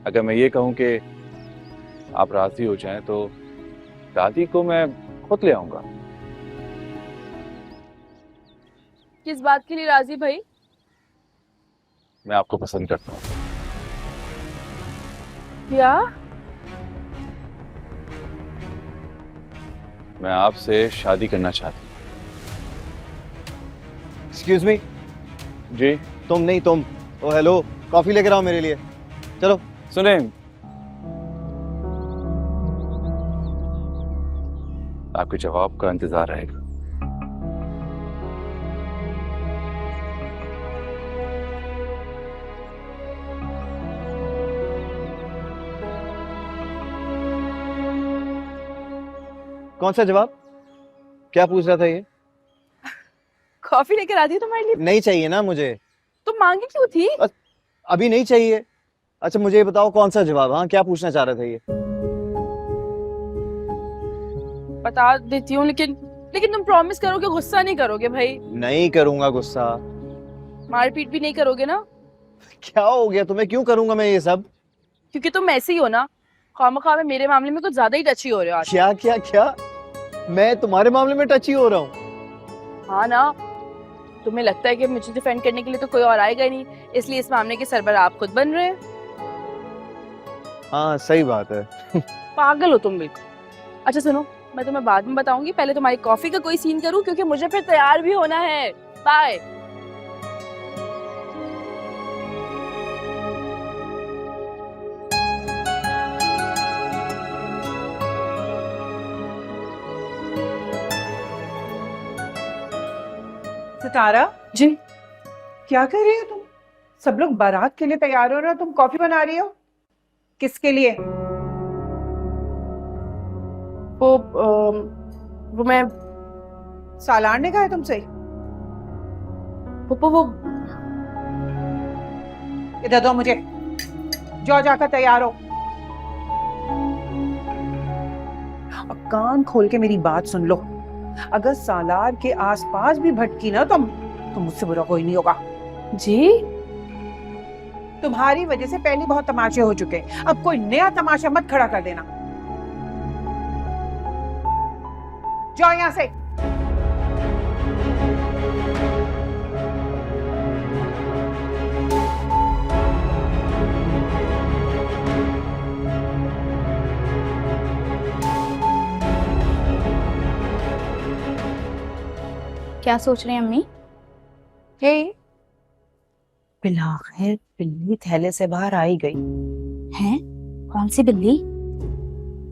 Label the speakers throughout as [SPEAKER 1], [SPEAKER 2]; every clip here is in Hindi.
[SPEAKER 1] अगर मैं ये कहूँ कि आप राजी हो जाएं तो दादी को मैं खुद ले आऊंगा।
[SPEAKER 2] किस बात के लिए राजी भाई?
[SPEAKER 1] मैं आपको पसंद करता हूँ।
[SPEAKER 2] क्या?
[SPEAKER 1] मैं आपसे शादी करना चाहती
[SPEAKER 3] एक्सक्यूज मी।
[SPEAKER 1] हूँ। जी
[SPEAKER 3] तुम नहीं, तुम। ओ हेलो, कॉफी लेकर आओ मेरे लिए। चलो।
[SPEAKER 1] सुने, आपके जवाब का इंतजार रहेगा।
[SPEAKER 3] कौन सा जवाब? क्या पूछ रहा था ये?
[SPEAKER 2] कॉफी लेकर आती है तुम्हारे लिए?
[SPEAKER 3] नहीं चाहिए ना मुझे।
[SPEAKER 2] तुम मांगी क्यों थी?
[SPEAKER 3] अभी नहीं चाहिए। अच्छा मुझे ये बताओ कौन सा जवाब? हाँ, क्या पूछना चाह रहा था ये?
[SPEAKER 2] बता देती हूँ, लेकिन लेकिन तुम प्रॉमिस करो कि गुस्सा नहीं करोगे भाई।
[SPEAKER 3] नहीं करूंगा गुस्सा।
[SPEAKER 2] मारपीट भी नहीं करोगे ना?
[SPEAKER 3] क्या हो गया तुम्हें? क्यों करूंगा मैं ये सब?
[SPEAKER 2] क्योंकि तुम ऐसे ही हो ना, खामखा में मेरे मामले में कुछ ज्यादा ही टची हो रहे हो आज।
[SPEAKER 3] क्या क्या क्या? मैं तुम्हारे मामले में टची हो रहा हूँ?
[SPEAKER 2] हाँ ना, तुम्हें लगता है कि मुझे डिफेंड करने के लिए तो कोई और आएगा ही नहीं, इसलिए इस मामले के सरबराह आप खुद बन रहे हैं।
[SPEAKER 3] हाँ सही बात है।
[SPEAKER 2] पागल हो तुम बिल्कुल। अच्छा सुनो, मैं तुम्हें बाद में बताऊंगी, पहले तुम्हारी कॉफी का कोई सीन करूं क्योंकि मुझे फिर तैयार भी होना है। बाय।
[SPEAKER 4] सितारा,
[SPEAKER 2] जी
[SPEAKER 4] क्या कर रही हो तुम? सब लोग बारात के लिए तैयार हो रहे हो, तुम कॉफी बना रही हो? किसके लिए?
[SPEAKER 2] वो मैं
[SPEAKER 4] सालार ने कहा है तुमसे?
[SPEAKER 2] वो
[SPEAKER 4] इधर दो मुझे। जाओ जाकर तैयार हो। अब कान खोल के मेरी बात सुन लो। अगर सालार के आसपास भी भटकी ना तो मुझसे बुरा कोई नहीं होगा।
[SPEAKER 2] जी
[SPEAKER 4] तुम्हारी वजह से पहले बहुत तमाशे हो चुके हैं, अब कोई नया तमाशा मत खड़ा कर देना। जाओ यहां से।
[SPEAKER 5] क्या सोच रहे हैं अम्मी?
[SPEAKER 4] बिलाखिर बिल्ली थैले से बाहर आई गई।
[SPEAKER 5] हैं? कौन सी बिल्ली?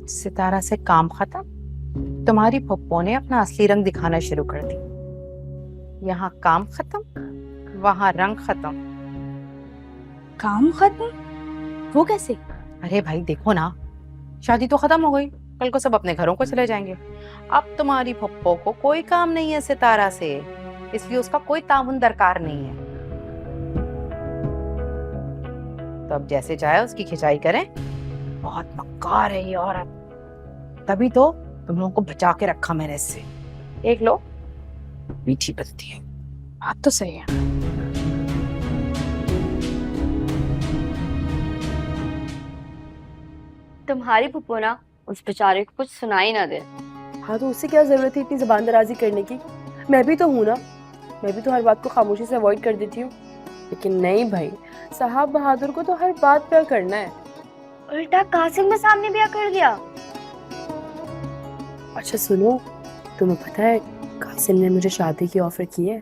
[SPEAKER 4] सितारा से काम खत्म। तुम्हारी पप्पो ने अपना असली रंग दिखाना शुरू कर दी। यहाँ काम खत्म, वहाँ रंग खत्म।
[SPEAKER 5] काम खत्म? वो कैसे?
[SPEAKER 4] अरे भाई देखो ना, शादी तो खत्म हो गई, कल को सब अपने घरों को चले जाएंगे। अब तुम्हारी पप्पो को कोई काम नहीं है सितारा से, इसलिए उसका कोई ताउन दरकार नहीं है। तो अब जैसे चाहे उसकी खिंचाई करें। बहुत मक्कार है ये औरत, तभी तो तुम लोगों को बचा के रखा मैंने इससे। एक लो, मीठी बजती है।
[SPEAKER 2] बात तो सही है।
[SPEAKER 6] तुम्हारी फुप्पो ना उस बेचारे को कुछ सुनाई ना दे।
[SPEAKER 2] हाँ तो उससे क्या जरूरत है इतनी जुबान दराजी करने की? मैं भी तो हूँ ना, मैं भी तो हर बात को खामोशी से अवॉइड कर देती हूँ। लेकिन नहीं भाई, साहब बहादुर को तो हर बात पे करना है।
[SPEAKER 6] उल्टा कासिम में सामने ब्याह कर दिया।
[SPEAKER 2] अच्छा सुनो, तुम्हें पता है कासिम ने मुझे शादी की ऑफर की है।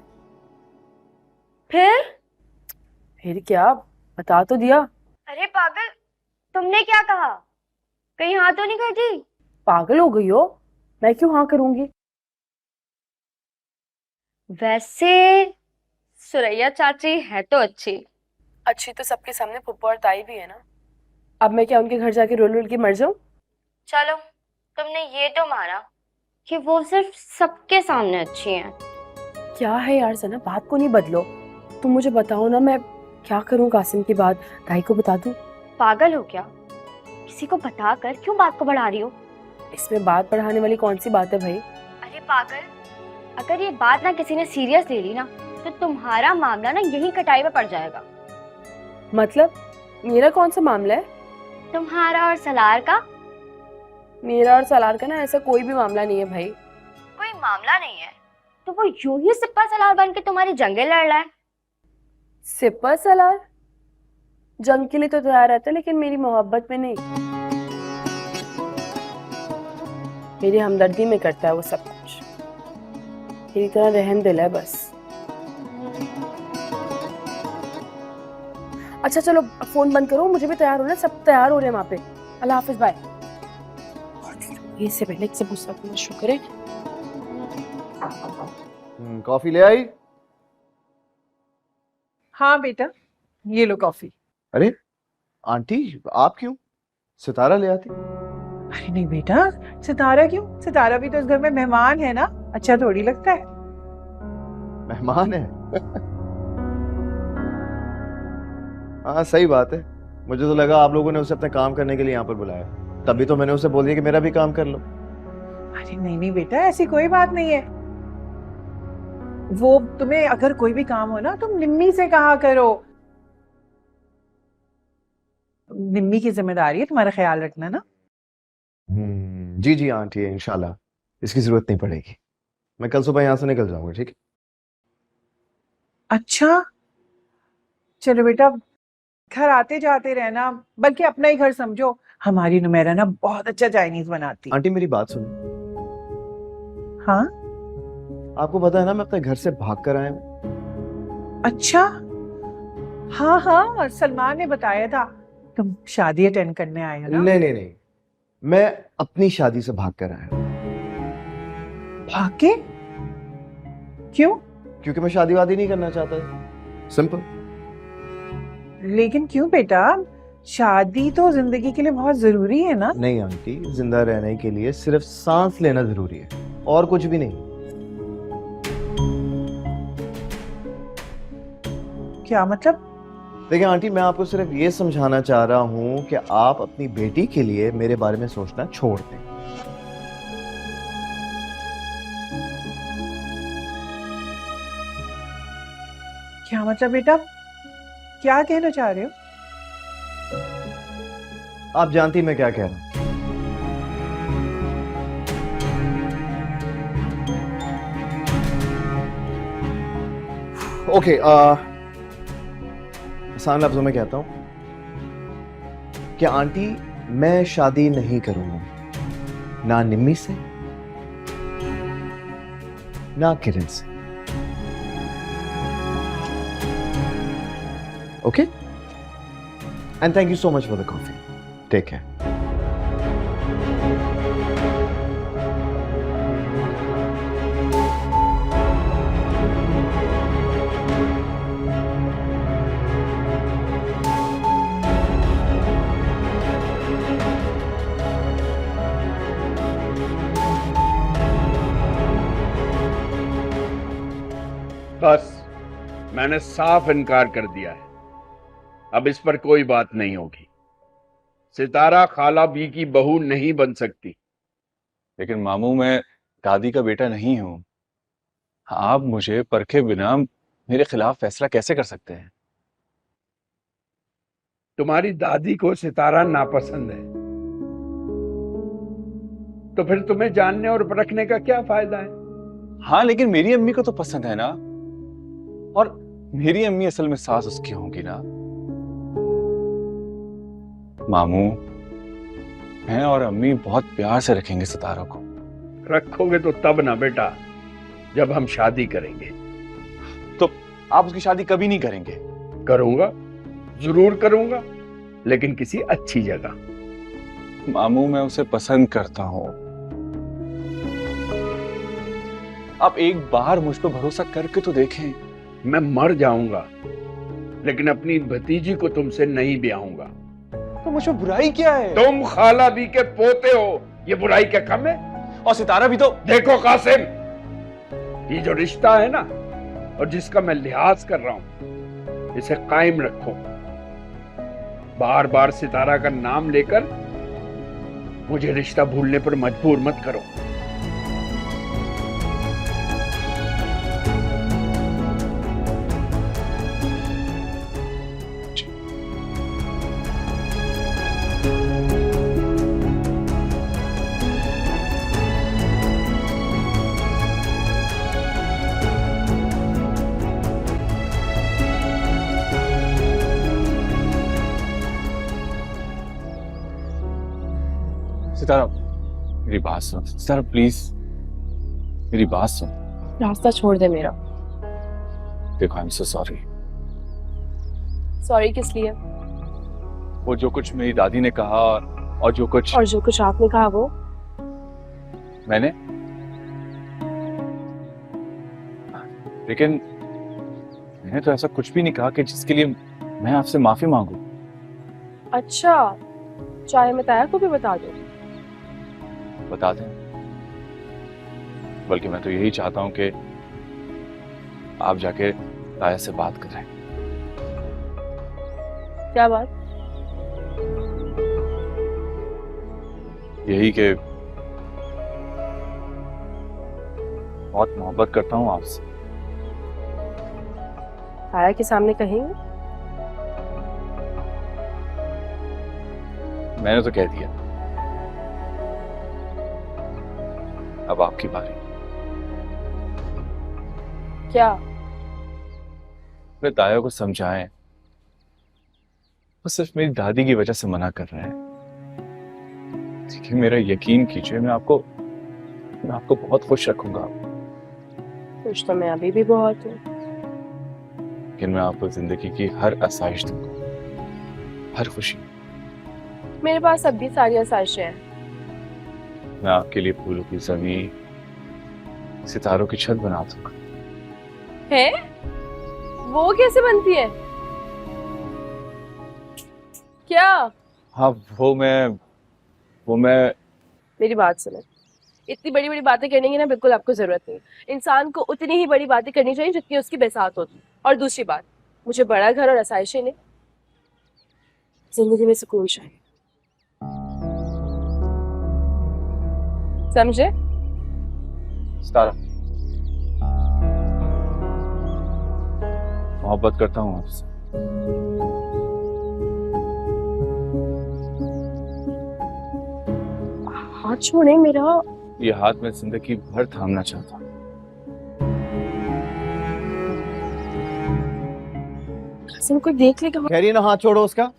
[SPEAKER 2] फिर क्या, बता तो दिया।
[SPEAKER 6] अरे पागल, तुमने क्या कहा? कहीं हाँ तो नहीं कर दी?
[SPEAKER 2] पागल हो गई हो? मैं क्यों हाँ करूंगी?
[SPEAKER 6] वैसे सुरैया चाची है तो अच्छी।
[SPEAKER 2] अच्छी तो सबके सामने फुप्पो और ताई भी है ना। अब मैं क्या उनके घर जाके रोल रोल के मर जाऊं?
[SPEAKER 6] चलो, तुमने ये तो माना कि वो सिर्फ सबके सामने अच्छी हैं।
[SPEAKER 2] क्या है यार सना, बात को नहीं बदलो। तुम मुझे बताओ ना, मैं क्या करूं? कासिम की बात ताई को बता दूं?
[SPEAKER 6] पागल हो क्या? किसी को बताकर क्यों बात को बढ़ा रही हो?
[SPEAKER 2] इसमें बात बढ़ाने वाली कौन सी बात है भाई?
[SPEAKER 6] अरे पागल, अगर ये बात ना किसी ने सीरियस ले ली ना तो तुम्हारा मामला ना यहीं कटाई में पड़ जाएगा।
[SPEAKER 2] मतलब मेरा कौन सा मामला है?
[SPEAKER 6] तुम्हारा और सलार का?
[SPEAKER 2] मेरा और सलार का ना ऐसा कोई भी मामला नहीं है भाई।
[SPEAKER 6] कोई मामला नहीं है तो वो यूं ही सिप्पा सलार बन के तुम्हारी जंगे लड़ रहा है।
[SPEAKER 2] सिप्पा सलार जंग के लिए तो तैयार रहता है, लेकिन मेरी मोहब्बत में नहीं। मेरी हमदर्दी में करता है वो सब कुछ। मेरी तरह रहम दिल है बस। अच्छा चलो अब फोन बंद करो, मुझे भी तैयार होना है, सब तैयार हो रहे हैं वहां पे। अल्लाह हाफिज, बाय। इससे पहले से गुस्सा करना शुक्र है।
[SPEAKER 3] कॉफी ले आई?
[SPEAKER 7] हाँ बेटा, ये लो कॉफी।
[SPEAKER 3] अरे आंटी, आप क्यों? सितारा ले आती।
[SPEAKER 7] अरे नहीं बेटा, सितारा क्यों? सितारा भी तो इस घर में मेहमान है ना, अच्छा थोड़ी लगता है।
[SPEAKER 3] मेहमान है? हाँ सही बात है। मुझे तो लगा आप लोगों ने उसे अपने काम करने के लिए यहाँ पर बुलाया, तभी तो मैंने उसे बोल दिया कि मेरा भी काम कर लो।
[SPEAKER 7] अरे नहीं नहीं बेटा, ऐसी कोई बात नहीं है। वो तुम्हें अगर कोई भी काम हो ना, तुम निम्मी से कहा करो। निम्मी की जिम्मेदारी है तुम्हारा ख्याल रखना ना।
[SPEAKER 3] जी जी आंटी, इंशाल्लाह इसकी जरूरत नहीं पड़ेगी। मैं कल सुबह यहाँ से निकल जाऊंगा, ठीक है?
[SPEAKER 7] अच्छा चलो बेटा, घर आते जाते रहना, बल्कि अपना ही घर समझो। हमारी नुमेरा ना बहुत अच्छा चाइनीज बनाती।
[SPEAKER 3] आंटी मेरी बात सुनो।
[SPEAKER 7] हाँ
[SPEAKER 3] आपको पता है ना मैं अपने घर से भाग कर आया हूँ।
[SPEAKER 7] अच्छा, हाँ हाँ सलमान ने बताया था तुम शादी अटेंड करने आए हो ना।
[SPEAKER 3] नहीं नहीं नहीं, मैं अपनी शादी से भाग कर आया हूँ।
[SPEAKER 7] भाग के? क्यों?
[SPEAKER 3] क्योंकि मैं शादी वादी नहीं करना चाहता। सिंपल।
[SPEAKER 7] लेकिन क्यों बेटा, शादी तो जिंदगी के लिए बहुत जरूरी है ना।
[SPEAKER 3] नहीं आंटी, जिंदा रहने के लिए सिर्फ सांस लेना जरूरी है, और कुछ भी नहीं।
[SPEAKER 7] क्या मतलब?
[SPEAKER 3] देखिए आंटी, मैं आपको सिर्फ ये समझाना चाह रहा हूँ कि आप अपनी बेटी के लिए मेरे बारे में सोचना छोड़ दें।
[SPEAKER 7] क्या मतलब बेटा, क्या कहना चाह रहे हो?
[SPEAKER 3] आप जानती मैं क्या कह रहा हूँ। ओके, आसान लफ्जों में कहता हूं कि आंटी, मैं शादी नहीं करूंगा, ना निम्मी से ना किरण से। Okay, and thank you so much for the coffee. Take care.
[SPEAKER 8] बस मैंने साफ इनकार कर दिया है, अब इस पर कोई बात नहीं होगी। सितारा खाला बी की बहू नहीं बन सकती।
[SPEAKER 1] लेकिन मामू, मैं दादी का बेटा नहीं हूं। आप मुझे परखे बिना मेरे खिलाफ फैसला कैसे कर सकते हैं?
[SPEAKER 8] तुम्हारी दादी को सितारा नापसंद है, तो फिर तुम्हें जानने और परखने का क्या फायदा है?
[SPEAKER 1] हाँ, लेकिन मेरी अम्मी को तो पसंद है ना, और मेरी अम्मी असल में सास उसकी होंगी ना। मामू, मैं और अम्मी बहुत प्यार से रखेंगे सितारा को।
[SPEAKER 8] रखोगे तो तब ना बेटा, जब हम शादी करेंगे।
[SPEAKER 1] तो आप उसकी शादी कभी नहीं करेंगे?
[SPEAKER 8] करूंगा, जरूर करूंगा, लेकिन किसी अच्छी जगह।
[SPEAKER 1] मामू, मैं उसे पसंद करता हूं। आप एक बार मुझ पर भरोसा करके तो देखें।
[SPEAKER 8] मैं मर जाऊंगा, लेकिन अपनी भतीजी को तुमसे नहीं ब्याहूंगा।
[SPEAKER 1] तो मुझ पर बुराई क्या है?
[SPEAKER 8] तुम खाला बी के पोते हो, ये बुराई क्या कम है?
[SPEAKER 1] और सितारा भी तो।
[SPEAKER 8] देखो कासिम, ये जो रिश्ता है ना, और जिसका मैं लिहाज कर रहा हूं, इसे कायम रखो। बार बार सितारा का नाम लेकर मुझे रिश्ता भूलने पर मजबूर मत करो।
[SPEAKER 1] सितारा, मेरी बात सुन। सितारा प्लीज, मेरी बात सुन।
[SPEAKER 2] रास्ता छोड़ दे मेरा।
[SPEAKER 1] देखो, I am so sorry.
[SPEAKER 2] Sorry किस लिए?
[SPEAKER 1] वो जो कुछ मेरी दादी ने कहा और जो कुछ
[SPEAKER 2] आपने कहा वो
[SPEAKER 1] मैंने, लेकिन मैंने तो ऐसा कुछ भी नहीं कहा कि जिसके लिए मैं आपसे माफी मांगू।
[SPEAKER 2] अच्छा, चाहे मैं ताया को भी बता दूं?
[SPEAKER 1] बता दें, बल्कि मैं तो यही चाहता हूं कि आप जाके ताया से बात करें।
[SPEAKER 2] क्या बात?
[SPEAKER 1] यही कि बहुत मोहब्बत करता हूं आपसे।
[SPEAKER 2] ताया के सामने कहेंगे?
[SPEAKER 1] मैंने तो कह दिया, अब आपकी बारी।
[SPEAKER 2] क्या?
[SPEAKER 1] अपने ताया को समझाएं, वो सिर्फ मेरी दादी की वजह से मना कर रहे हैं। देखिए, मेरा यकीन कीजिए, मैं आपको बहुत खुश रखूंगा।
[SPEAKER 2] खुश तो मैं अभी भी बहुत हूँ।
[SPEAKER 1] लेकिन मैं आपको जिंदगी की हर आसाइश दूंगा, हर खुशी।
[SPEAKER 2] मेरे पास अब भी सारी आसाइशें हैं।
[SPEAKER 1] मैं आपके लिए फूलों की जमीन, सितारों की छत बना दूंगा।
[SPEAKER 2] है? वो कैसे बनती है? क्या?
[SPEAKER 1] हाँ, वो मैं
[SPEAKER 2] मेरी बात सुनो, इतनी बड़ी बड़ी बातें करने की ना बिल्कुल आपको जरूरत नहीं। इंसान को उतनी ही बड़ी बातें करनी चाहिए जितनी उसकी बसात होती। और दूसरी बात, मुझे बड़ा घर और आसाइशें नहीं, जिंदगी में सुकून चाहिए। समझे?
[SPEAKER 1] सितारा, मोहब्बत करता हूँ आपसे।
[SPEAKER 2] हाथ छोड़े मेरा।
[SPEAKER 1] ये हाथ मैं जिंदगी भर थामना चाहता हूँ।
[SPEAKER 2] कोई देख लेगा।
[SPEAKER 3] कह रही है ना, हाथ छोड़ो उसका।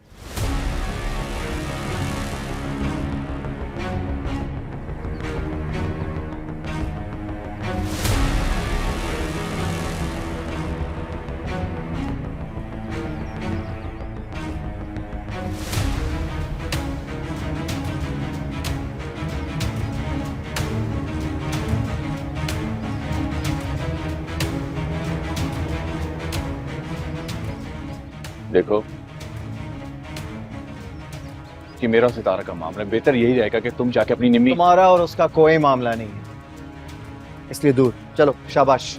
[SPEAKER 1] देखो, कि मेरा और सितारा का मामला, बेहतर यही रहेगा कि तुम जाके अपनी निम्मी।
[SPEAKER 3] तुम्हारा और उसका कोई मामला नहीं है, इसलिए दूर चलो। शाबाश।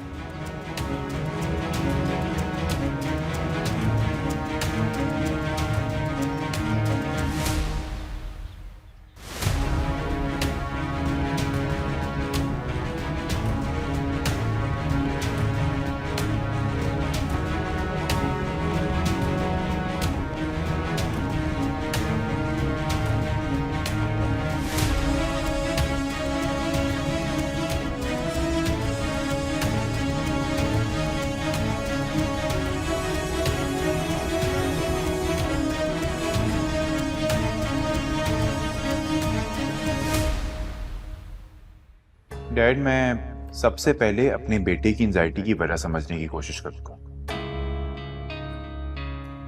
[SPEAKER 9] डैड, मैं सबसे पहले अपने बेटे की एंजाइटी की वजह समझने की कोशिश करूंगा।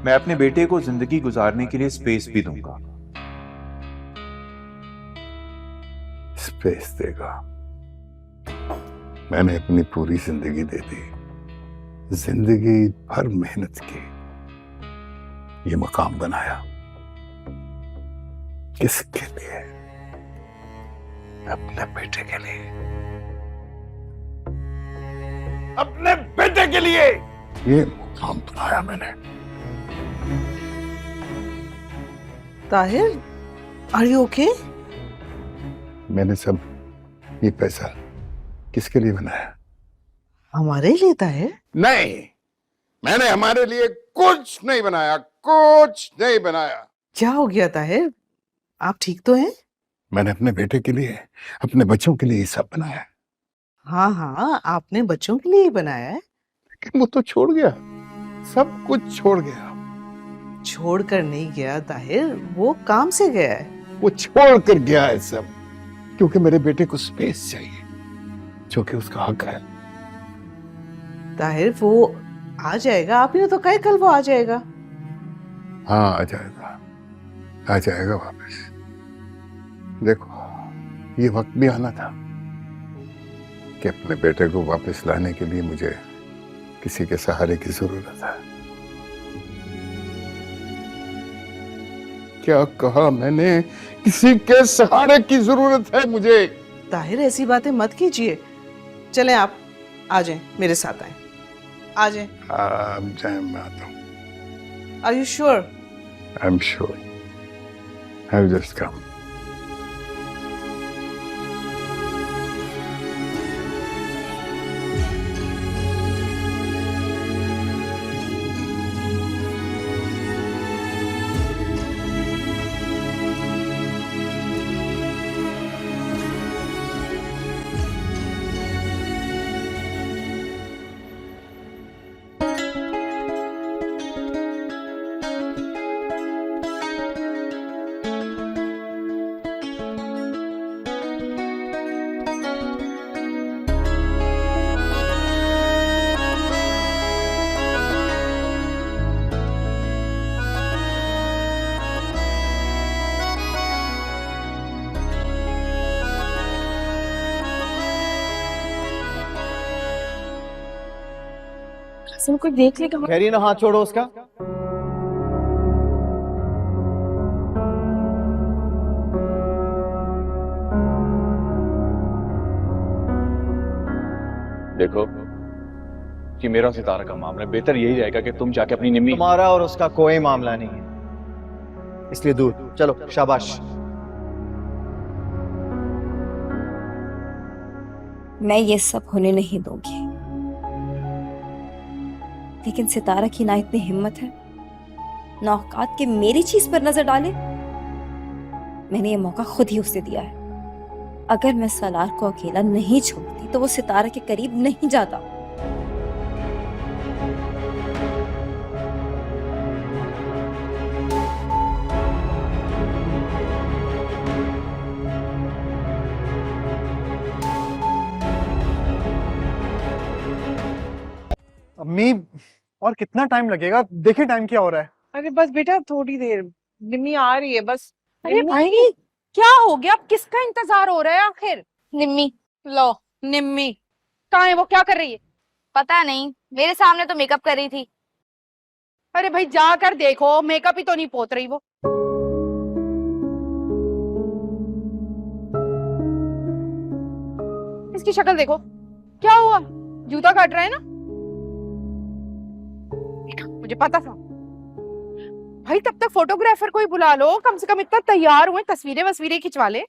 [SPEAKER 9] मैं अपने बेटे को जिंदगी गुजारने के लिए स्पेस भी दूंगा।
[SPEAKER 10] स्पेस देगा? मैंने अपनी पूरी जिंदगी दे दी, जिंदगी भर मेहनत की, ये मकाम बनाया। किसके लिए? अपने बेटे के लिए। अपने बेटे के लिए ये मुकाम बनाया मैंने।
[SPEAKER 7] Tahir, are you okay?
[SPEAKER 10] मैंने सब ये पैसा किसके लिए बनाया?
[SPEAKER 7] हमारे लिए ताहिर?
[SPEAKER 10] नहीं, मैंने हमारे लिए कुछ नहीं बनाया, कुछ नहीं बनाया।
[SPEAKER 7] क्या हो गया ताहिर?
[SPEAKER 11] आप ठीक तो हैं?
[SPEAKER 10] मैंने अपने बेटे के लिए, अपने बच्चों के लिए ये सब बनाया है।
[SPEAKER 11] हाँ हाँ, आपने बच्चों के लिए ही बनाया है।
[SPEAKER 10] लेकिन वो तो छोड़ गया, सब कुछ छोड़ गया।
[SPEAKER 11] छोड़ कर नहीं गया ताहिर, वो काम से गया है।
[SPEAKER 10] वो छोड़ कर गया है सब, क्योंकि मेरे बेटे को स्पेस चाहिए, जो कि उसका हक है।
[SPEAKER 11] ताहिर वो आ जाएगा, आप ही तो कहे कल वो आ जाएगा।
[SPEAKER 10] हाँ आ जाएगा वापस। देखो, ये वक्त भी आना था कि अपने बेटे को वापस लाने के लिए मुझे किसी के सहारे की जरूरत है। क्या कहा मैंने? किसी के सहारे की जरूरत है मुझे।
[SPEAKER 11] ताहिर ऐसी बातें मत कीजिए। चलें, आप आ जाएं, मेरे साथ आए। आ जाएं।
[SPEAKER 10] आप जाए, मैं आता हूँ।
[SPEAKER 11] Are you sure?
[SPEAKER 10] I am sure. I will just come.
[SPEAKER 2] Qasim कोई देख लेगा।
[SPEAKER 3] कह रही है ना, हाथ छोड़ो उसका।
[SPEAKER 1] देखो, कि मेरा और सितारा का मामला है, बेहतर यही रहेगा कि तुम जाके अपनी निम्मी।
[SPEAKER 3] तुम्हारा और उसका कोई मामला नहीं है, इसलिए दूर चलो। शाबाश।
[SPEAKER 12] मैं ये सब होने नहीं दूंगी, लेकिन सितारा की ना इतनी हिम्मत है, ना औकात के मेरी चीज पर नजर डाले। मैंने ये मौका खुद ही उसे दिया है। अगर मैं सलार को अकेला नहीं छोड़ती तो वो सितारा के करीब नहीं जाता।
[SPEAKER 13] अम्मी, और कितना टाइम लगेगा? देखिए टाइम क्या हो रहा है।
[SPEAKER 7] अरे बस बेटा थोड़ी देर, निम्मी आ रही है बस।
[SPEAKER 4] अरे भाई, क्या हो गया? अब किसका इंतजार हो रहा है आखिर?
[SPEAKER 6] निम्मी।
[SPEAKER 4] लो, निम्मी कहाँ है? वो क्या कर रही है?
[SPEAKER 6] पता नहीं, मेरे सामने तो मेकअप कर रही थी।
[SPEAKER 4] अरे भाई जाकर देखो, मेकअप ही तो नहीं पोत रही वो। इसकी शक्ल देखो, क्या हुआ? जूता काट रहा है ना? मुझे पता था। भाई तब तक फोटोग्राफर कोई बुला लो, कम से कम इतना तैयार हुए, तस्वीरें खिंचवा ले।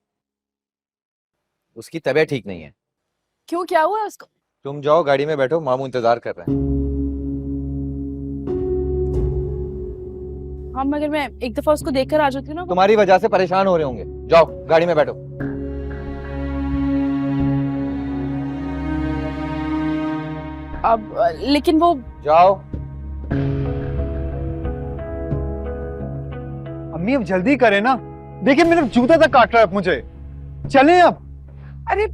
[SPEAKER 14] उसकी तबीयत ठीक नहीं है।
[SPEAKER 2] क्यों, क्या हुआ उसको?
[SPEAKER 14] तुम जाओ, गाड़ी में बैठो, मामू इंतजार कर रहे हैं।
[SPEAKER 2] हाँ, मगर मैं एक दफा उसको देखकर आ जाती हूँ ना।
[SPEAKER 14] तुम्हारी वजह से परेशान हो रहे होंगे। जाओ, गाड़ी में बैठो।
[SPEAKER 2] अब लेकिन वो।
[SPEAKER 14] जाओ।
[SPEAKER 13] अम्मी अब जल्दी करें ना, देखिए मेरा जूता तक काट रहा है मुझे। चलें अब।
[SPEAKER 7] अरे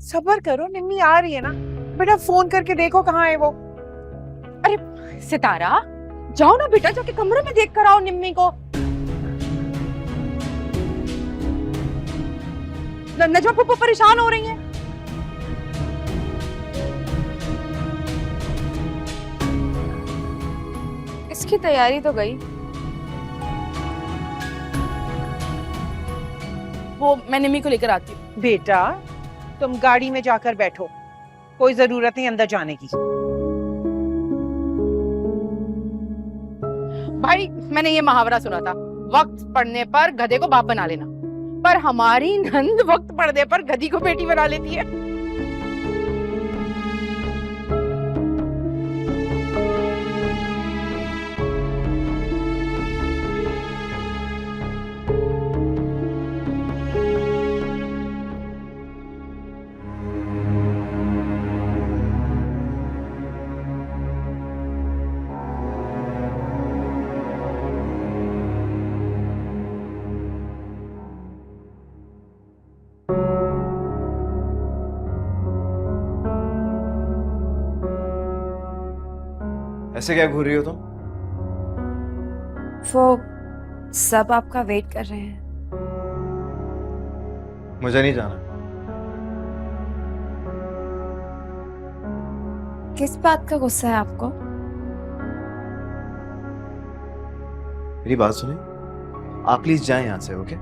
[SPEAKER 7] सब्र करो, निम्मी आ रही है ना। बेटा फोन करके देखो कहाँ है वो।
[SPEAKER 4] अरे सितारा, जाओ ना बेटा, जाके कमरे में देख कर आओ निम्मी को। नजमा पप्पू परेशान हो रही है।
[SPEAKER 6] इसकी तैयारी तो गई।
[SPEAKER 2] वो मैं निम्मी को लेकर आती हूँ।
[SPEAKER 7] बेटा तुम गाड़ी में जाकर बैठो, कोई जरूरत नहीं अंदर जाने की।
[SPEAKER 4] भाई मैंने ये मुहावरा सुना था, वक्त पड़ने पर गधे को बाप बना लेना, पर हमारी नंद वक्त पड़ने पर गधी को बेटी बना लेती है।
[SPEAKER 3] ऐसे क्या घूर रही हो तुम?
[SPEAKER 12] वो सब आपका वेट कर रहे हैं।
[SPEAKER 3] मुझे नहीं जाना।
[SPEAKER 12] किस बात का गुस्सा है आपको?
[SPEAKER 3] मेरी बात सुनिए, आप प्लीज जाएं यहां से, ओके?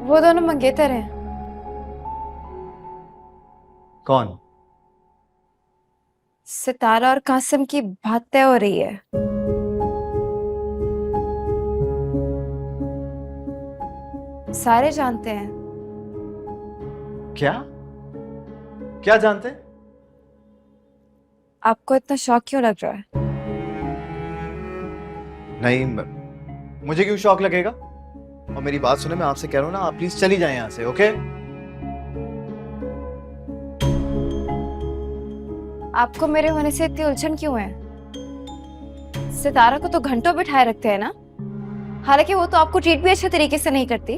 [SPEAKER 12] वो दोनों मंगेतर हैं।
[SPEAKER 3] कौन?
[SPEAKER 12] सितारा और कासिम की बात तय हो रही है। सारे जानते हैं।
[SPEAKER 3] क्या? क्या जानते हैं?
[SPEAKER 12] आपको इतना शौक क्यों लग रहा है?
[SPEAKER 3] नहीं, मुझे क्यों शौक लगेगा? और मेरी बात सुने, मैं आपसे कह रहा हूं ना, आप प्लीज चली जाएं यहां से, ओके?
[SPEAKER 12] आपको मेरे होने से इतनी उलझन क्यों है? सितारा को तो घंटों बिठाए रखते हैं ना, हालांकि वो तो आपको ट्रीट भी अच्छे तरीके से नहीं करती।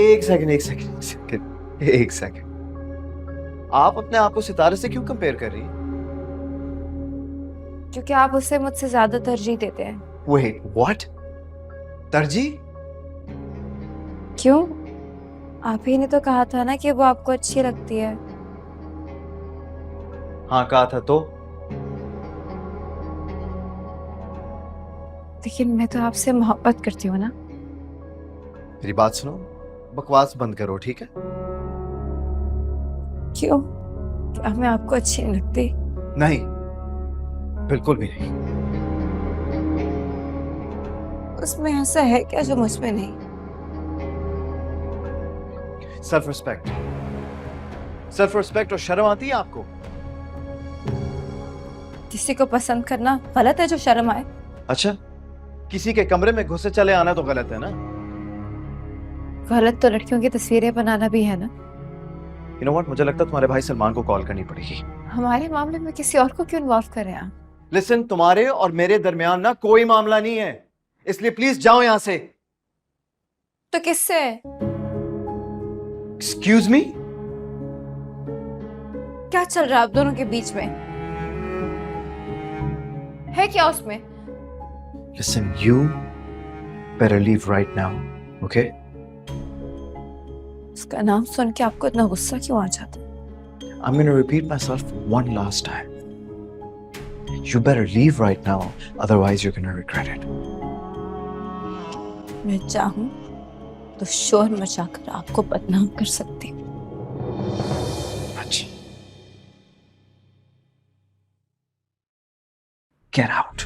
[SPEAKER 3] एक सेकंड। आप अपने आप को सितारे से क्यों कंपेयर कर रही हैं?
[SPEAKER 12] क्योंकि आप उसे मुझसे ज्यादा तरजीह देते हैं।
[SPEAKER 3] Wait, what? तरजीह?
[SPEAKER 12] क्यों? आप ही ने तो कहा था ना कि वो आपको अच्छी लगती है।
[SPEAKER 3] हाँ कहा था तो।
[SPEAKER 12] लेकिन मैं तो आपसे मोहब्बत करती हूँ ना।
[SPEAKER 3] मेरी बात सुनो, बकवास बंद करो, ठीक है?
[SPEAKER 12] क्यों? क्या मैं आपको अच्छी नहीं लगती?
[SPEAKER 3] नहीं, बिल्कुल भी नहीं।
[SPEAKER 12] उसमें ऐसा है क्या जो मुझ में नहीं?
[SPEAKER 3] सेल्फ रिस्पेक्ट और शर्म आती है आपको?
[SPEAKER 12] किसी को पसंद करना गलत है जो शर्म आए?
[SPEAKER 3] अच्छा, किसी के कमरे में घुसे चले आना तो गलत है ना?
[SPEAKER 12] गलत तो लड़कियों की तस्वीरें बनाना भी है ना।
[SPEAKER 3] You know what? मुझे लगता है तुम्हारे भाई सलमान को कॉल करनी पड़ेगी।
[SPEAKER 12] हमारे मामले में किसी और को क्यों इन्वॉल्व करें आप?
[SPEAKER 3] लिसन, तुम्हारे और मेरे दरमियान ना कोई मामला नहीं है, इसलिए प्लीज जाओ यहां से।
[SPEAKER 12] तो किससे?
[SPEAKER 3] Excuse me?
[SPEAKER 12] क्या चल रहा है आप दोनों के बीच में? है क्या उसमें?
[SPEAKER 3] Listen, you better leave right now, okay?
[SPEAKER 12] उसका नाम सुन के आपको इतना गुस्सा क्यों आ जाता?
[SPEAKER 3] I'm going to repeat myself one last time. You better leave right now, otherwise you're going to regret it.
[SPEAKER 12] मैं चाहूं तो शोर मचाकर आपको बदनाम कर सकती हूँ।
[SPEAKER 3] अच्छा। Get out.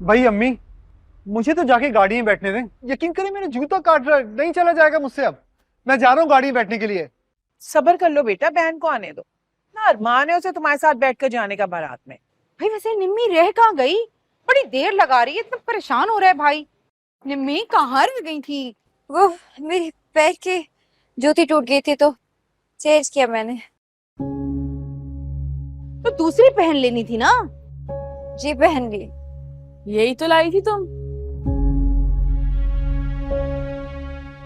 [SPEAKER 13] भाई अम्मी, मुझे तो जाके गाड़ी में बैठने दें। यकीन करें मेरा जूता काट रहा है, नहीं चला जाएगा मुझसे अब। मैं जा रहा हूँ गाड़ी में बैठने के लिए।
[SPEAKER 7] सब्र कर लो बेटा, बहन को आने दो ना। अरमान है उसे तुम्हारे साथ बैठकर जाने का बारात में।
[SPEAKER 4] भाई वैसे निम्मी रह कहाँ गई? बड़ी देर लगा रही है, इतना परेशान हो रहा है भाई। निम्मी कहाँ रह गई थी?
[SPEAKER 12] वो मेरे पैर की जूती टूट गई थी तो चेंज किया मैंने।
[SPEAKER 4] तो दूसरी पहन लेनी थी ना।
[SPEAKER 12] जी पहन ली।
[SPEAKER 2] यही तो लाई थी तुम।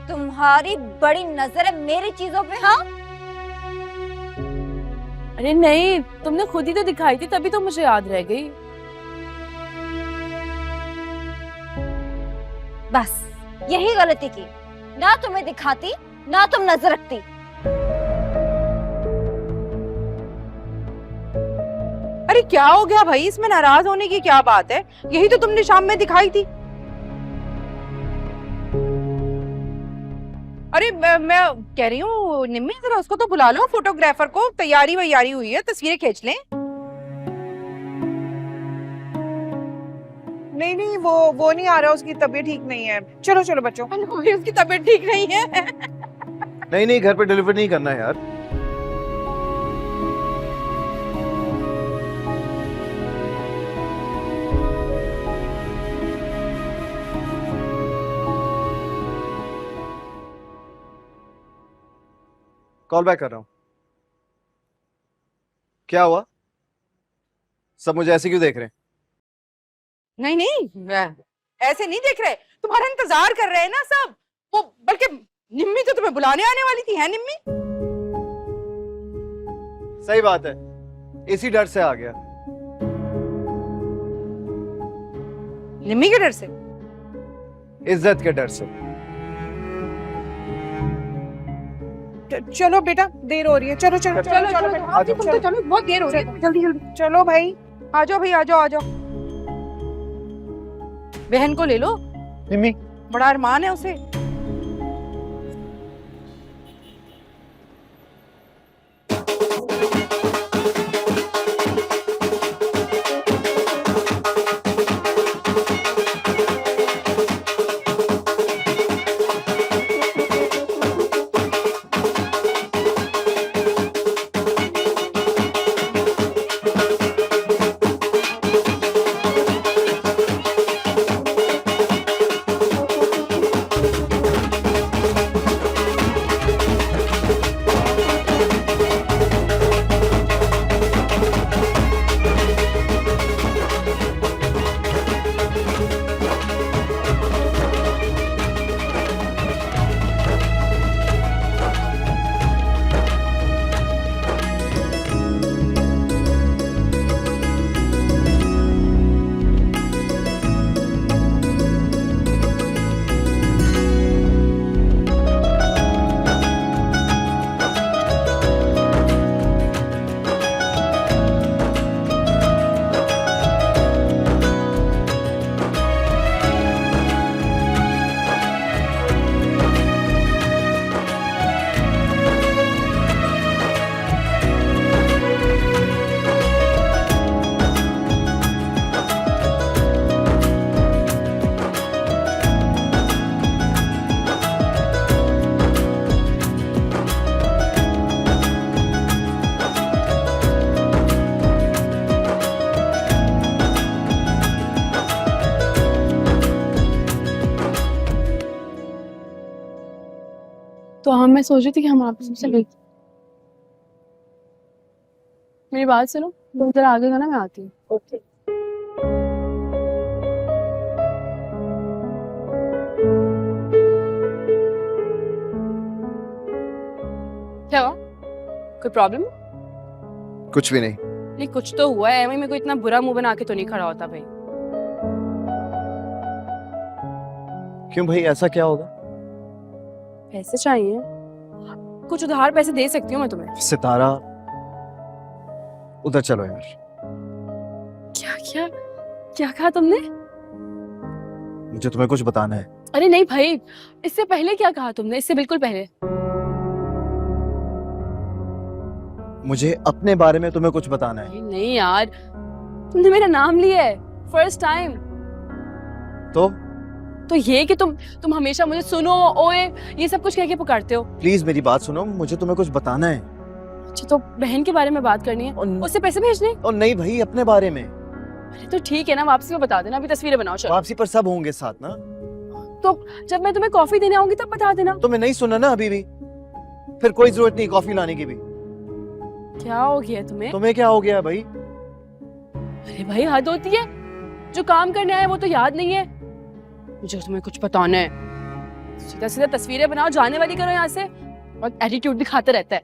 [SPEAKER 12] तुम्हारी बड़ी नजर है मेरी चीजों पे। हाँ,
[SPEAKER 2] अरे नहीं, तुमने खुद ही तो दिखाई थी, तभी तो मुझे याद रह गई।
[SPEAKER 12] बस यही गलती की, ना तुम्हें दिखाती ना तुम नजर रखती।
[SPEAKER 4] अरे क्या हो गया भाई, इसमें नाराज होने की क्या बात है? यही तो तुमने शाम में दिखाई थी। अरे मैं कह रही हूँ निम्मी, जरा उसको तो बुला लो, फोटोग्राफर को। तैयारी वैयारी हुई है, तस्वीरें खींच लें।
[SPEAKER 7] नहीं नहीं, वो नहीं आ रहा, उसकी तबीयत ठीक नहीं है। चलो चलो बच्चों।
[SPEAKER 4] उसकी तबीयत ठीक नहीं है।
[SPEAKER 3] नहीं नहीं, घर पे डिलीवर नहीं करना है यार। कॉल बैक कर रहा हूं। क्या हुआ? सब मुझे ऐसे क्यों देख रहे हैं?
[SPEAKER 4] नहीं नहीं, ऐसे नहीं देख रहे, तुम्हारा इंतजार कर रहे हैं ना सब। वो बल्कि निम्मी तो तुम्हें बुलाने आने वाली थी, है निम्मी?
[SPEAKER 3] सही बात है, इसी डर से आ गया।
[SPEAKER 4] निम्मी के डर से?
[SPEAKER 3] इज्जत के डर से।
[SPEAKER 7] चलो बेटा, देर हो रही है। चलो चलो चलो चलो बेटा,
[SPEAKER 4] आप तुम तो चलो, बहुत देर हो रही है, जल्दी जल्दी
[SPEAKER 7] चलो भाई।
[SPEAKER 4] आ जाओ भाई, आ जाओ आ जाओ। बहन को ले लो,
[SPEAKER 13] निम्मी
[SPEAKER 4] बड़ा अरमान है उसे।
[SPEAKER 2] तो मैं सोच रही थी कि हम आपस में मिल, मेरी बात सुनो, तुम जरा आगे का ना, मैं आती हूँ। ओके। क्या हुआ? कोई प्रॉब्लम?
[SPEAKER 3] कुछ भी नहीं।
[SPEAKER 2] नहीं, कुछ तो हुआ है। मेरे को इतना बुरा मुंह बना के तो नहीं खड़ा होता भाई।
[SPEAKER 3] क्यों भाई, ऐसा क्या होगा?
[SPEAKER 2] पैसे चाहिए, कुछ उधार पैसे दे सकती हूँ मैं तुम्हें।
[SPEAKER 3] सितारा, उधर चलो यार।
[SPEAKER 2] क्या क्या क्या कहा तुमने?
[SPEAKER 3] मुझे तुम्हें कुछ बताना है।
[SPEAKER 2] अरे नहीं भाई, इससे पहले क्या कहा तुमने? इससे बिल्कुल पहले।
[SPEAKER 3] मुझे अपने बारे में तुम्हें कुछ बताना है।
[SPEAKER 2] नहीं यार, तुमने मेरा नाम लिया है फर्स्ट टाइम। तो ये कि तुम हमेशा मुझे सुनो, ओए, ये सब कुछ कह के पुकारते हो।
[SPEAKER 3] प्लीज मेरी बात सुनो, मुझे तुम्हें कुछ बताना है।
[SPEAKER 2] अच्छा, तो बहन के बारे में बात करनी है, उससे पैसे भेजने?
[SPEAKER 3] और नहीं भाई, अपने बारे में।
[SPEAKER 2] अरे तो ठीक है ना, वापसी में बता देना, अभी तस्वीरें बनाओ। चलो।
[SPEAKER 3] वापसी पर सब होंगे साथ ना।
[SPEAKER 2] तो जब मैं तुम्हें कॉफी देने आऊंगी तब बता देना।
[SPEAKER 3] तुम्हें नहीं सुना ना अभी भी? फिर कोई जरूरत नहीं कॉफी लाने की भी।
[SPEAKER 2] क्या हो गया तुम्हें?
[SPEAKER 3] तुम्हें क्या हो गया भाई?
[SPEAKER 2] अरे भाई, हद होती है। जो काम करने आए वो तो याद नहीं है। मुझे तुम्हें कुछ बताना है। सीधा सीधा तस्वीरें बनाओ, जाने वाली करो यहाँ से। और एटीट्यूड दिखाता रहता है।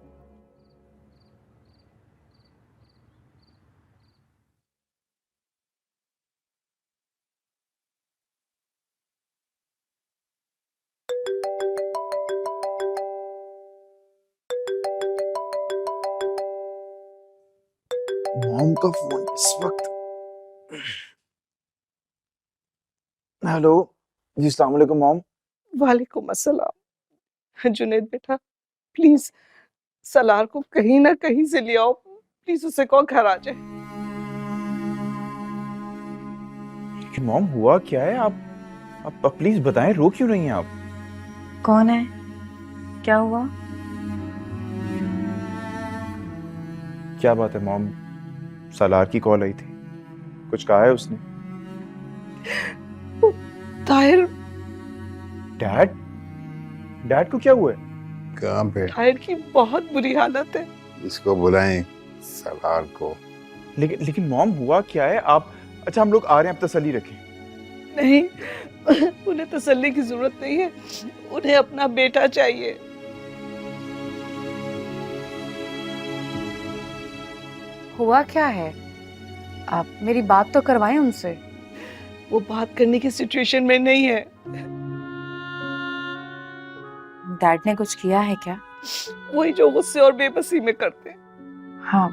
[SPEAKER 9] मॉम का फोन इस वक्त। हेलो जी, अस्सलाम वालेकुम मॉम।
[SPEAKER 11] वालेकुम अस्सलाम। जुनैद बेटा, प्लीज सलार को कहीं ना कहीं से ले आओ। प्लीज उसे कहो घर आ जाए।
[SPEAKER 9] लेकिन मॉम हुआ क्या है? आप प्लीज बताएं, रो क्यों रही हैं आप?
[SPEAKER 4] कौन है? क्या हुआ?
[SPEAKER 9] क्या बात है मॉम? सलार की कॉल आई थी, कुछ कहा है उसने?
[SPEAKER 11] ताहिर,
[SPEAKER 9] डैड को क्या हुआ है?
[SPEAKER 10] कहाँ पे?
[SPEAKER 11] ताहिर की बहुत बुरी हालत है।
[SPEAKER 10] इसको बुलाएं, सलार को।
[SPEAKER 9] लेकिन मॉम हुआ क्या है? आप अच्छा, हम लोग आ रहे हैं, आप तसल्ली रखें।
[SPEAKER 11] नहीं, उन्हें तसल्ली की जरूरत नहीं है, उन्हें अपना बेटा चाहिए।
[SPEAKER 4] हुआ क्या है? आप मेरी बात तो करवाएं उनसे।
[SPEAKER 11] वो बात करने की सिचुएशन में नहीं है।
[SPEAKER 4] डैड ने कुछ किया है क्या?
[SPEAKER 11] वही जो गुस्से और बेबसी में करते हैं।
[SPEAKER 4] हाँ।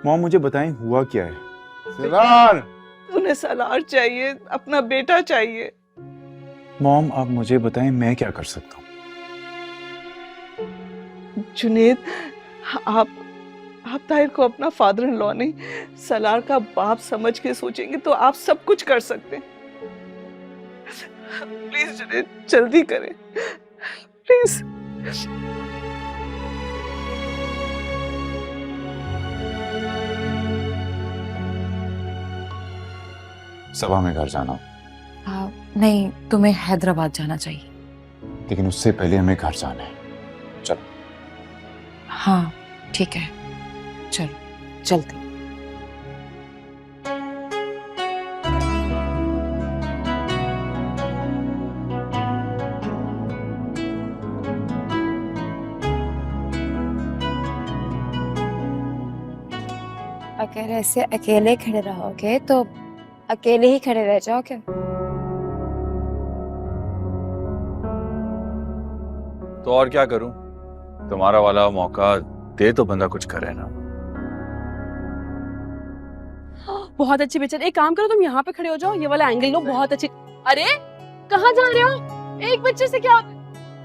[SPEAKER 9] मॉम मुझे बताएं, हुआ क्या है?
[SPEAKER 10] सलार!
[SPEAKER 11] उन्हें सलार चाहिए, अपना बेटा चाहिए।
[SPEAKER 9] मॉम आप मुझे बताएं, मैं क्या कर सकता हूँ?
[SPEAKER 11] जुनेद, आप ताहिर को अपना फादर इन लॉ नहीं, सलार का बाप समझ के सोचेंगे तो आप सब कुछ कर सकते हैं। प्लीज जुनेद, जल्दी करें प्लीज।
[SPEAKER 9] सभा में घर जाना,
[SPEAKER 4] नहीं, तुम्हें हैदराबाद जाना चाहिए।
[SPEAKER 9] लेकिन उससे पहले हमें घर जाना है। चलो।
[SPEAKER 4] हाँ ठीक है, चलो चलते।
[SPEAKER 12] अगर ऐसे अकेले खड़े रहोगे तो अकेले ही खड़े रह जाओगे।
[SPEAKER 1] तो और क्या करूं? तुम्हारा वाला मौका दे तो बंदा कुछ करे ना।
[SPEAKER 2] बहुत अच्छी पिक्चर। एक काम करो, तुम यहाँ पे खड़े हो जाओ, ये वाला एंगल लो, बहुत अच्छी। अरे कहाँ जा रहे हो? एक बच्चे से क्या?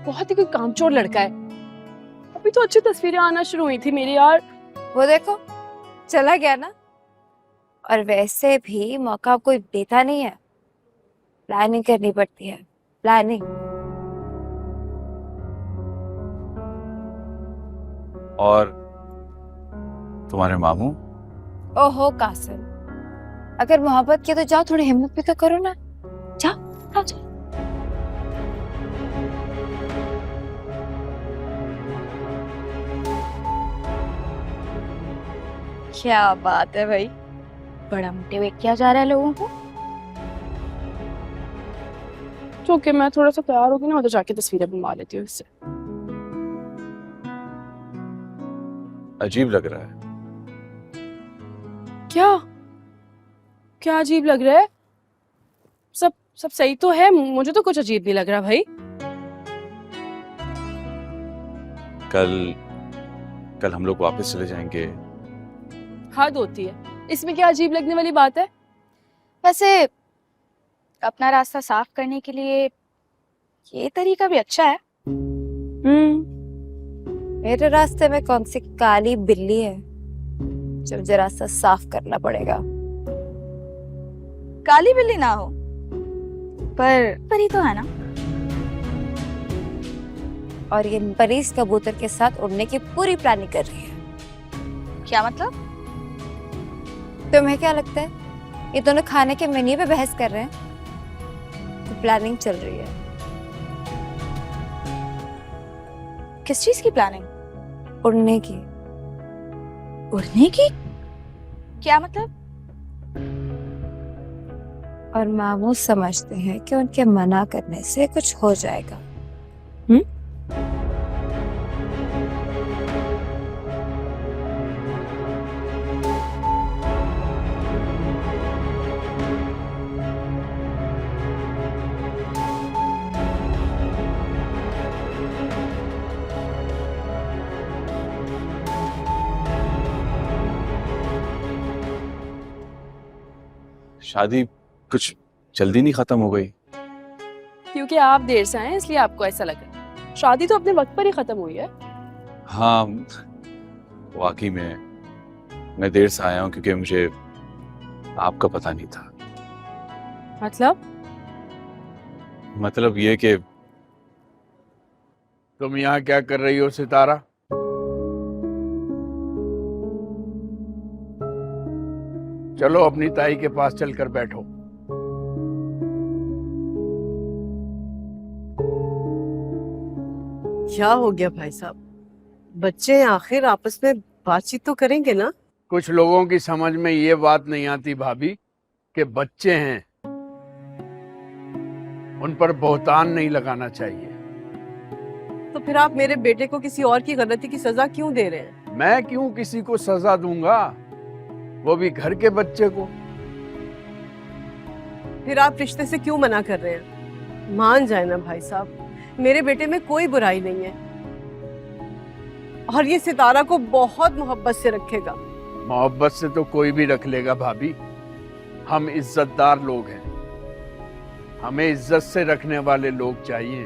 [SPEAKER 2] बहुत ही कोई कामचोर लड़का है। अभी तो अच्छी तस्वीरें आना शुरू हुई थी मेरी यार।
[SPEAKER 12] वो देखो चला गया ना। और वैसे भी मौका कोई देता नहीं है, प्लानिंग करनी पड़ती है, प्लानिंग।
[SPEAKER 1] और तुम्हारे मामू?
[SPEAKER 12] ओहो कासिम, अगर मोहब्बत की तो जाओ, थोड़ी हिम्मत भी तो करो ना। जाओ जाओ। क्या बात है भाई, बड़ा मोटिवेट किया जा रहा है लोगों को।
[SPEAKER 2] तो कि मैं थोड़ा सा तैयार होगी ना, उधर जाके तस्वीरें बनवा लेती हूँ इससे।
[SPEAKER 1] अजीब लग रहा है।
[SPEAKER 2] क्या क्या अजीब लग रहा है? सब सही तो है, मुझे तो कुछ अजीब नहीं लग रहा भाई।
[SPEAKER 1] कल हम लोग वापस चले जाएंगे।
[SPEAKER 2] हद होती है, इसमें क्या अजीब लगने वाली बात है?
[SPEAKER 5] वैसे अपना रास्ता साफ करने के लिए ये तरीका भी अच्छा है।
[SPEAKER 12] मेरे रास्ते में कौन सी काली बिल्ली है जो मुझे रास्ता साफ करना पड़ेगा?
[SPEAKER 5] काली बिल्ली ना हो पर परी तो है ना।
[SPEAKER 12] और ये परी इस कबूतर के साथ उड़ने की पूरी प्लानिंग कर रही है।
[SPEAKER 5] क्या मतलब?
[SPEAKER 12] तुम्हें क्या लगता है ये दोनों खाने के मेन्यू पे बहस कर रहे हैं? तो प्लानिंग चल रही है।
[SPEAKER 5] किस चीज की प्लानिंग?
[SPEAKER 12] उड़ने की।
[SPEAKER 5] उड़ने की? क्या मतलब?
[SPEAKER 12] और मामू समझते हैं कि उनके मना करने से कुछ हो जाएगा।
[SPEAKER 1] शादी कुछ जल्दी नहीं खत्म हो गई?
[SPEAKER 2] क्योंकि आप देर से आए इसलिए आपको ऐसा लग रहा है। शादी तो अपने वक्त पर ही खत्म हुई है।
[SPEAKER 1] हाँ वाकई में, मैं देर से आया हूँ क्योंकि मुझे आपका पता नहीं था। मतलब ये कि
[SPEAKER 8] तुम यहाँ क्या कर रही हो सितारा? चलो अपनी ताई के पास चलकर बैठो।
[SPEAKER 11] क्या हो गया भाई साहब? बच्चे आखिर आपस में बातचीत तो करेंगे ना?
[SPEAKER 8] कुछ लोगों की समझ में ये बात नहीं आती भाभी कि बच्चे हैं, उन पर बहुतान नहीं लगाना चाहिए।
[SPEAKER 11] तो फिर आप मेरे बेटे को किसी और की गलती की सजा क्यों दे रहे हैं?
[SPEAKER 8] मैं क्यों किसी को सजा दूंगा, वो भी घर के बच्चे को।
[SPEAKER 11] फिर आप रिश्ते से क्यों मना कर रहे हैं? मान जाए ना भाई साहब, मेरे बेटे में कोई बुराई नहीं है और ये सितारा को बहुत मोहब्बत से रखेगा।
[SPEAKER 8] मोहब्बत से तो कोई भी रख लेगा भाभी, हम इज्जतदार लोग हैं। हमें इज्जत से रखने वाले लोग चाहिए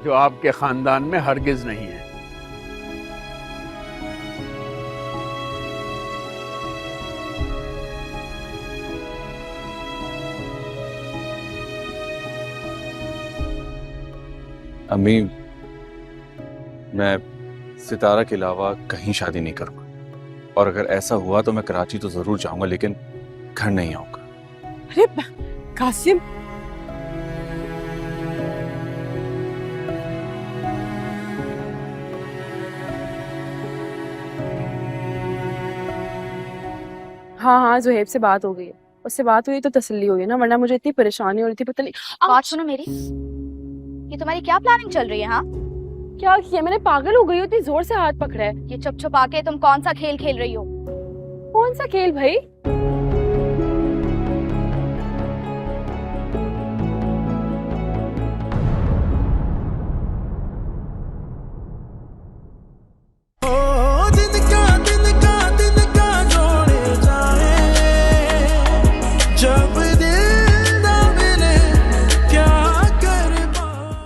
[SPEAKER 8] जो आपके खानदान में हरगिज नहीं है।
[SPEAKER 1] अम्मी, मैं सितारा के अलावा कहीं शादी नहीं करूंगा, और अगर ऐसा हुआ तो मैं कराची तो जरूर जाऊंगा, लेकिन घर नहीं आऊंगा।
[SPEAKER 11] अरे कासिम,
[SPEAKER 2] हाँ हाँ, जुहेब से बात हो गई है, उससे बात हुई तो तसल्ली हुई है ना, वरना मुझे इतनी परेशानी हो रही थी, पता नहीं।
[SPEAKER 5] बात सुनो मेरी, ये तुम्हारी क्या प्लानिंग चल रही है? हाँ,
[SPEAKER 2] क्या किया मैंने? पागल हो गई हो, इतनी जोर से हाथ पकड़ा है।
[SPEAKER 5] ये चुप छुपा के तुम कौन सा खेल खेल रही हो?
[SPEAKER 2] कौन सा खेल भाई?